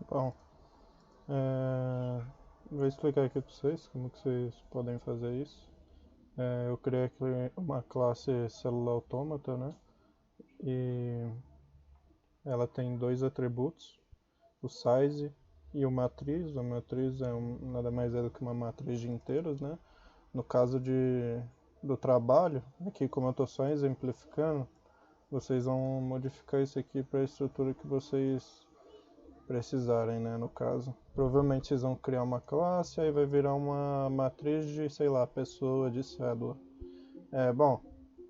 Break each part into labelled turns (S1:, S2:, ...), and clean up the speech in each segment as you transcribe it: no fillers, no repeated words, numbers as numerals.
S1: Bom, vou explicar aqui para vocês como que vocês podem fazer isso. Eu criei aqui uma classe célula autômata, né? E ela tem dois atributos, o size e o matriz. A matriz nada mais é do que uma matriz de inteiros, né? No caso do trabalho, aqui como eu estou só exemplificando, vocês vão modificar isso aqui para a estrutura que vocês precisarem, né, no caso. Provavelmente vocês vão criar uma classe, aí vai virar uma matriz de, sei lá, pessoa, de célula. Bom,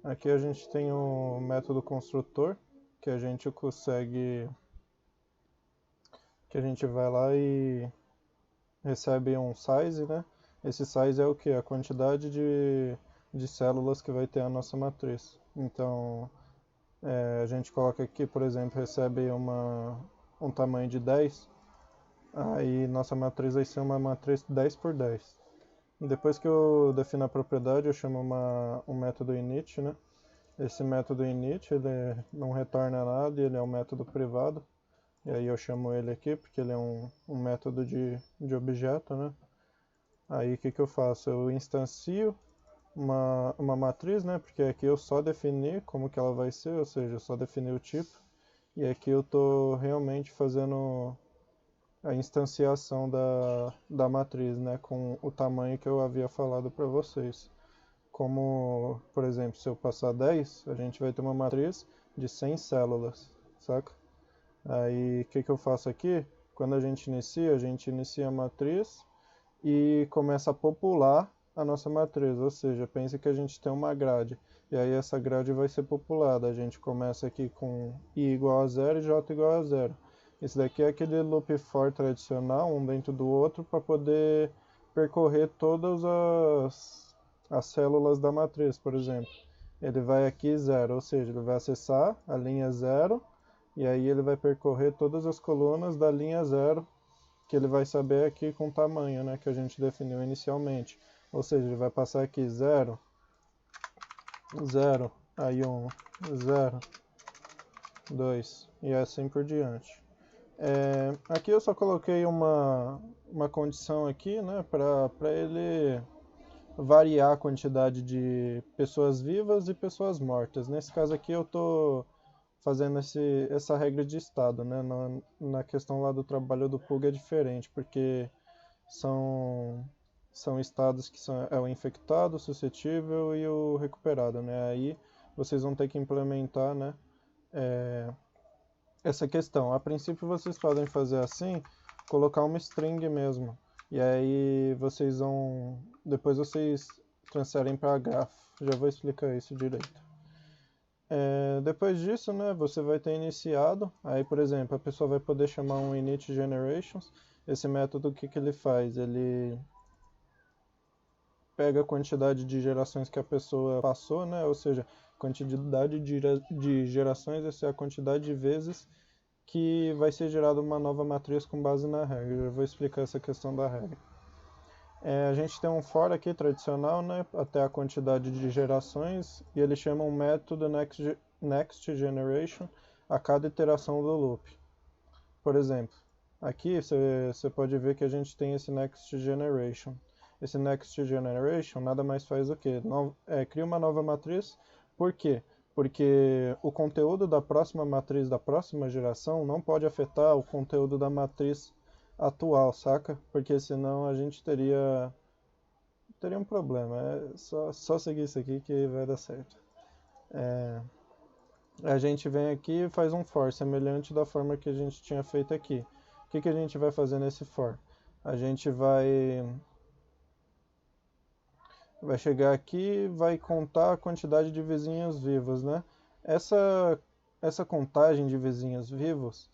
S1: aqui a gente tem o método construtor, que a gente consegue, que a gente vai lá e recebe um size, né? Esse size é o que? A quantidade de células que vai ter a nossa matriz. Então, a gente coloca aqui, por exemplo, recebe um tamanho de 10. Aí nossa matriz vai ser uma matriz 10 por 10. Depois que eu defino a propriedade, eu chamo um método init, né? Esse método init, ele não retorna nada, ele é um método privado. E aí eu chamo ele aqui porque ele é um método de objeto, né? Aí o que eu faço? Eu instancio uma matriz, né? Porque aqui eu só defini como que ela vai ser, ou seja, eu só defini o tipo. E aqui eu estou realmente fazendo a instanciação da matriz, né, com o tamanho que eu havia falado para vocês. Como, por exemplo, se eu passar 10, a gente vai ter uma matriz de 100 células, saca? Aí, o que eu faço aqui? Quando a gente inicia a matriz e começa a popular a nossa matriz, ou seja, pense que a gente tem uma grade, e aí essa grade vai ser populada. A gente começa aqui com i igual a 0 e j igual a 0. Esse daqui é aquele loop for tradicional, um dentro do outro, para poder percorrer todas as células da matriz, por exemplo. Ele vai aqui 0, ou seja, ele vai acessar a linha 0, e aí ele vai percorrer todas as colunas da linha 0, que ele vai saber aqui com o tamanho, né, que a gente definiu inicialmente. Ou seja, ele vai passar aqui 0, 0, aí 1, 0, 2 e assim por diante. Aqui eu só coloquei uma condição aqui, né, para ele variar a quantidade de pessoas vivas e pessoas mortas. Nesse caso aqui eu estou fazendo essa regra de estado, né? Na questão lá do trabalho do Pug é diferente, porque são, são estados que é o infectado, o suscetível e o recuperado, né? Aí vocês vão ter que implementar, né, essa questão. A princípio vocês podem fazer assim, colocar uma string mesmo. E aí depois vocês transferem para graph. Já vou explicar isso direito. Depois disso, né, você vai ter iniciado. Aí, por exemplo, a pessoa vai poder chamar um init generations. Esse método, o que ele faz? Ele pega a quantidade de gerações que a pessoa passou, né? Ou seja, quantidade de gerações, essa é a quantidade de vezes que vai ser gerada uma nova matriz com base na regra. Eu vou explicar essa questão da regra. A gente tem um for aqui tradicional, né, até a quantidade de gerações, e ele chama um método next generation a cada iteração do loop. Por exemplo, aqui você pode ver que a gente tem esse next generation. Esse next generation nada mais faz do que cria uma nova matriz. Por quê? Porque o conteúdo da próxima matriz da próxima geração não pode afetar o conteúdo da matriz atual, saca? Porque senão a gente teria um problema. É só seguir isso aqui que vai dar certo. A gente vem aqui e faz um for semelhante da forma que a gente tinha feito aqui. O que a gente vai fazer nesse for? A gente vai chegar aqui e vai contar a quantidade de vizinhos vivos, né? Essa contagem de vizinhos vivos,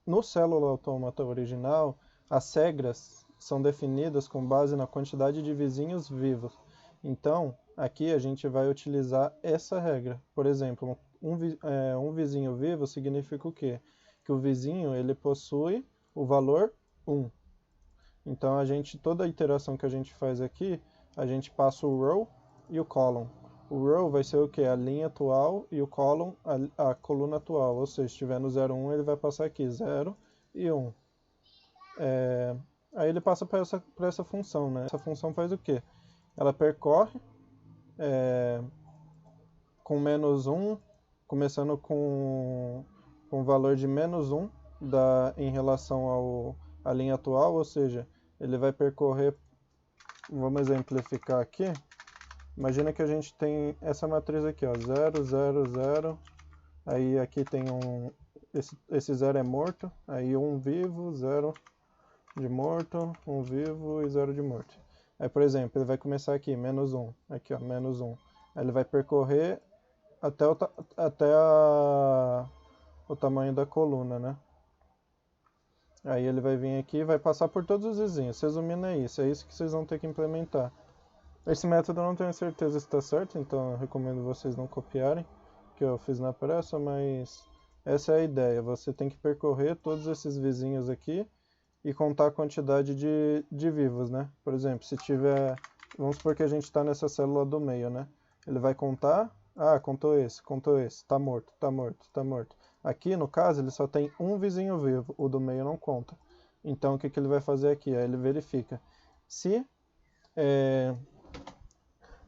S1: no Célula Automata original, as regras são definidas com base na quantidade de vizinhos vivos. Então, aqui a gente vai utilizar essa regra. Por exemplo, um vizinho vivo significa o quê? Que o vizinho ele possui o valor 1. Então toda a iteração que a gente faz aqui, a gente passa o row e o column. O row vai ser o que? A linha atual, e o column a coluna atual. Ou seja, se estiver no 0, 1, ele vai passar aqui 0 e 1. Aí ele passa para essa função, né? Essa função faz o quê? Ela percorre com menos 1, começando com o valor de menos 1 em relação à linha atual, ou seja, ele vai percorrer, vamos exemplificar aqui, imagina que a gente tem essa matriz aqui, ó, 0, 0, 0, aí aqui tem esse 0 é morto, aí 1 vivo, 0 de morto, 1 vivo e 0 de morto. Aí, por exemplo, ele vai começar aqui, menos 1, aqui ó, menos 1. Aí ele vai percorrer até o tamanho da coluna, né? Aí ele vai vir aqui e vai passar por todos os vizinhos. Resumindo, é isso que vocês vão ter que implementar. Esse método eu não tenho certeza se está certo, então eu recomendo vocês não copiarem, que eu fiz na pressa, mas essa é a ideia. Você tem que percorrer todos esses vizinhos aqui e contar a quantidade de vivos, né? Por exemplo, se tiver... Vamos supor que a gente está nessa célula do meio, né? Ele vai contar... Ah, contou esse, tá morto, tá morto, tá morto. Aqui, no caso, ele só tem um vizinho vivo, o do meio não conta. Então, o que ele vai fazer aqui? Aí ele verifica. Se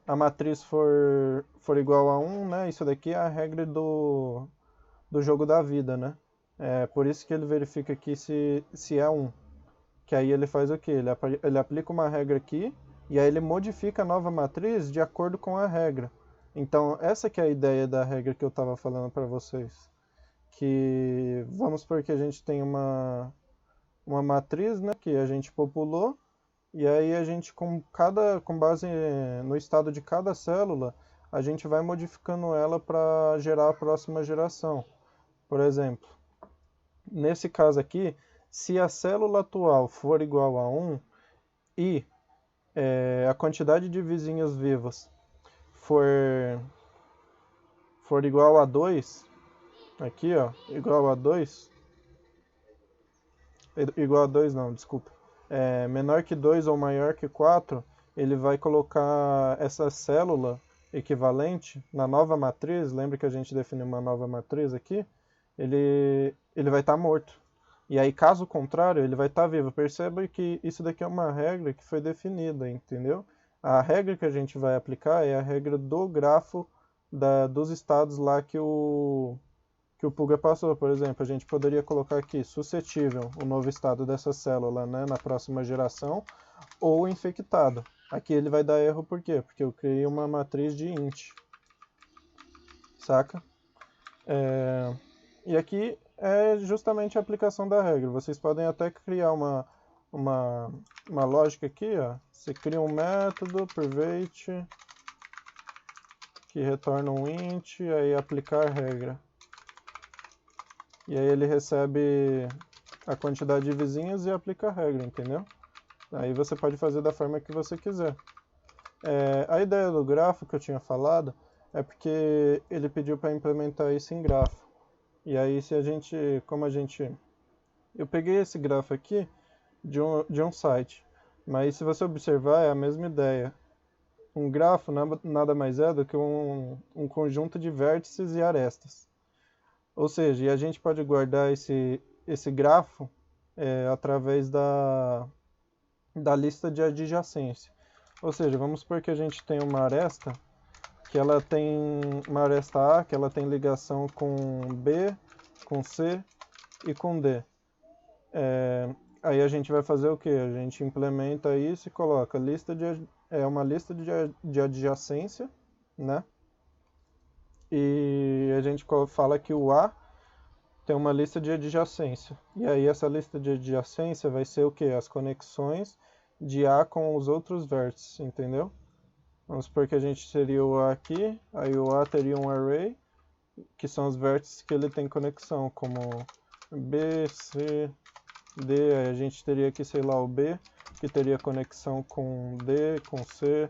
S1: a matriz for igual a 1, né? Isso daqui é a regra do jogo da vida, né? É por isso que ele verifica aqui se é 1. Que aí ele faz o quê? Ele aplica uma regra aqui e aí ele modifica a nova matriz de acordo com a regra. Então, essa que é a ideia da regra que eu estava falando para vocês. Que vamos supor que a gente tem uma matriz, né, que a gente populou, e aí a gente, com base no estado de cada célula, a gente vai modificando ela para gerar a próxima geração. Por exemplo, nesse caso aqui, se a célula atual for igual a 1 e a quantidade de vizinhos vivos for igual a 2, aqui ó, igual a 2 não, desculpa, menor que 2 ou maior que 4, ele vai colocar essa célula equivalente na nova matriz, lembra que a gente definiu uma nova matriz aqui, ele vai estar morto. E aí, caso contrário, ele vai estar vivo. Perceba que isso daqui é uma regra que foi definida, entendeu? A regra que a gente vai aplicar é a regra do grafo dos estados lá que o Puga passou. Por exemplo, a gente poderia colocar aqui suscetível, o novo estado dessa célula, né, na próxima geração, ou infectado. Aqui ele vai dar erro por quê? Porque eu criei uma matriz de int. Saca? E aqui é justamente a aplicação da regra. Vocês podem até criar uma lógica aqui, ó. Você cria um método private que retorna um int, aí aplicar regra. E aí ele recebe a quantidade de vizinhos e aplica a regra, entendeu? Aí você pode fazer da forma que você quiser. A ideia do grafo que eu tinha falado é porque ele pediu para implementar isso em grafo. E aí eu peguei esse grafo aqui de um site, mas se você observar é a mesma ideia. Um grafo nada mais é do que um conjunto de vértices e arestas. Ou seja, e a gente pode guardar esse grafo através da lista de adjacência. Ou seja, vamos supor que a gente tem uma aresta, que ela tem uma aresta A, que ela tem ligação com B, com C e com D. Aí a gente vai fazer o que? A gente implementa isso e coloca uma lista de adjacência, né? E a gente fala que o A tem uma lista de adjacência. E aí essa lista de adjacência vai ser o que? As conexões de A com os outros vértices, entendeu? Vamos supor que a gente teria o A aqui, aí o A teria um array, que são os vértices que ele tem conexão, como B, C, D, aí a gente teria aqui, sei lá, o B, que teria conexão com D, com C.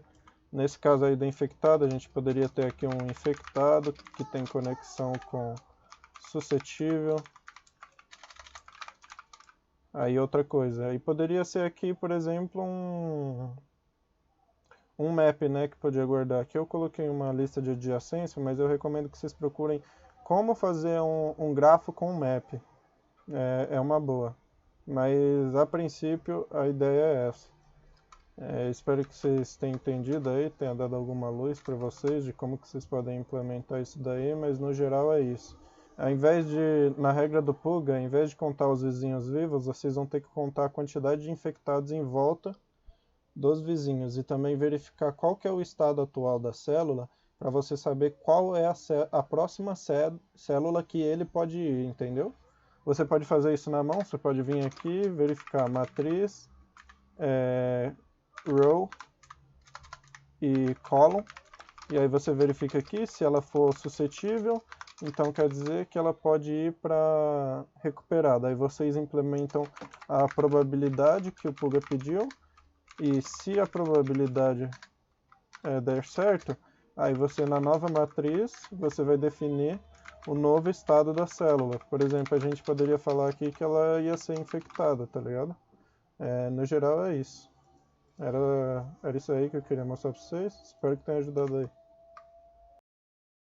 S1: Nesse caso aí do infectado, a gente poderia ter aqui um infectado que tem conexão com suscetível. Aí outra coisa, aí poderia ser aqui, por exemplo, um map, né, que podia guardar. Aqui eu coloquei uma lista de adjacência, mas eu recomendo que vocês procurem como fazer um grafo com um map. É uma boa. Mas a princípio a ideia é essa. Espero que vocês tenham entendido aí, tenha dado alguma luz para vocês de como que vocês podem implementar isso daí, mas no geral é isso. Ao invés de, na regra do Puga, ao invés de contar os vizinhos vivos, vocês vão ter que contar a quantidade de infectados em volta dos vizinhos e também verificar qual que é o estado atual da célula para você saber qual é a próxima célula que ele pode ir, entendeu? Você pode fazer isso na mão, você pode vir aqui, verificar matriz, row e column, e aí você verifica aqui se ela for suscetível, então quer dizer que ela pode ir para recuperada. Aí vocês implementam a probabilidade que o Puga pediu, e se a probabilidade der certo, aí você na nova matriz você vai definir o novo estado da célula. Por exemplo, a gente poderia falar aqui que ela ia ser infectada, tá ligado? No geral é isso. Era isso aí que eu queria mostrar pra vocês. Espero que tenha ajudado aí.